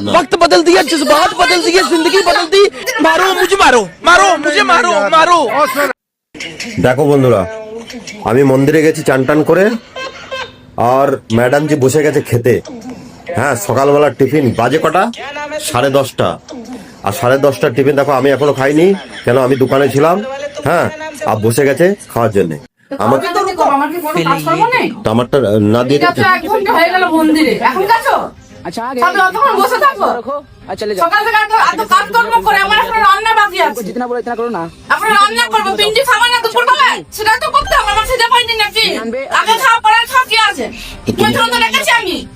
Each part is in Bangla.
वक्त बदल दिया, जज्बात बदल दिए, जिंदगी बदल दी। मारो मुझे, मारो मारो मुझे, मारो मारो। দেখো বন্ধুরা, আমি মন্দিরে গেছি চান টান করে, আর ম্যাডাম জি বসে গেছে খেতে। হ্যাঁ, সকালবেলা টিফিন বাজে কটা? 10:30। আর 10:30টার টিফিন দেখো আমি এখনো খাইনি, কেন আমি দোকানে ছিলাম। হ্যাঁ, আর বসে গেছে খাওয়ার জন্য। আমাকে আমারটা না দিয়ে अच्छा जितना बोलो इतना करो ना।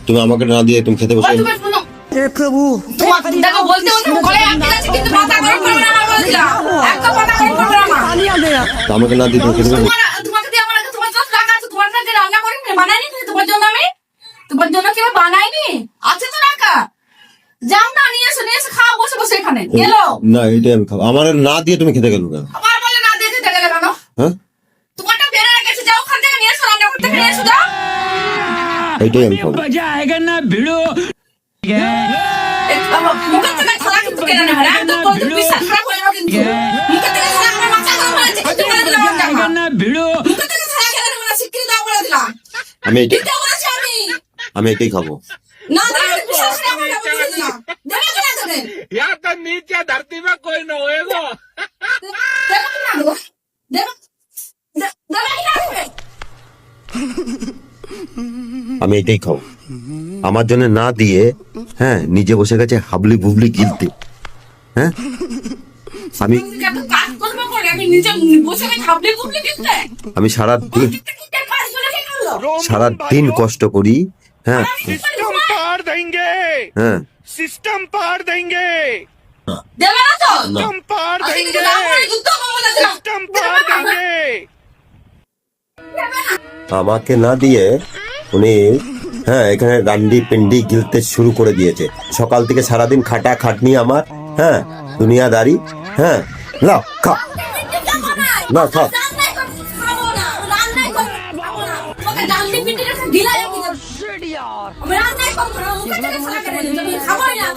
তুমি আমাকে না দিয়ে তুমি খেতে বসে। प्रभु আমাকে না দিয়ে তুমি খেতে বসে। তোমার জন্য কেউ বানায়নি? আছে তো টাকা, যাও না নিয়ে এসে খাওয়া বসে বসে এখানে গেলো। না, এটাই আমি খাবো। আমার না দিয়ে তুমি খেতে গেলো কেন? আমার বলে না দিয়ে খেতে গেলে কেন? হ্যাঁ, তোমারটা বেড়ে গেছে, যাও ওখান থেকে নিয়ে এসো, রান্না করতে নিয়ে এসো, যাও। এটাই আমি খাবো। মুখের থেকে থালা কিন্তু কেটে নেবে না, একদম বলতে বিশ্বাস খারাপ হয়ে যাবে কিন্তু। মুখের থেকে থালা আমার মাথা গরম হয়েছে, কিছু বলে দিলাম না। মুখের থেকে থালা কেটে নেবে না, শিগগিরই দাও বলে দিলাম। আমি এটাই দিতে বলেছি আমি এটাই খাবো। না দেবে, বিশ্বাস খারাপ হয়ে যাবে বলে দিলাম। দেবে কি না দেবে? यहाँ तो नीचे धरती में कोई न होएगा। দেবে কি না দেবে? দেবে দেবে কি না দেবে? আমি এটাই খাবো। আমার জন্য না দিয়ে হ্যাঁ নিজে বসে গেছে হাবলি বুবলি গিলতে। হ্যাঁ, আমি এত কাজ করবো করে আমি নিজে বসে খাবলে গুবলে দিতে। আমি সারা দিন কষ্ট করি। হ্যাঁ सिस्टम पार देंगे, হ্যাঁ, सिस्टम पार देंगे, দেবে না তো? सिस्टम पार देंगे, যুদ্ধ করবো না দিলাম। सिस्टम पार देंगे। আমাকে না দিয়ে উনি হ্যাঁ এখানে রান্ডি পিন্ডি গিলতে শুরু করে দিয়েছে। সকাল থেকে সারাদিন খাটা খাটনি আমার। হ্যাঁ, দুনিয়াদারি। হ্যাঁ, না খা, না খা। রান্নাই করবো, খাবো না, রান্নাই করবো, খাবো না। তোকে ডান্ডি পিন্ডি রেখে ঢিলাই আমি দেবো। আমি রান্নাই করবো না, মুখে থেকে থালা কেটে নেবে, আমি খাবোই না।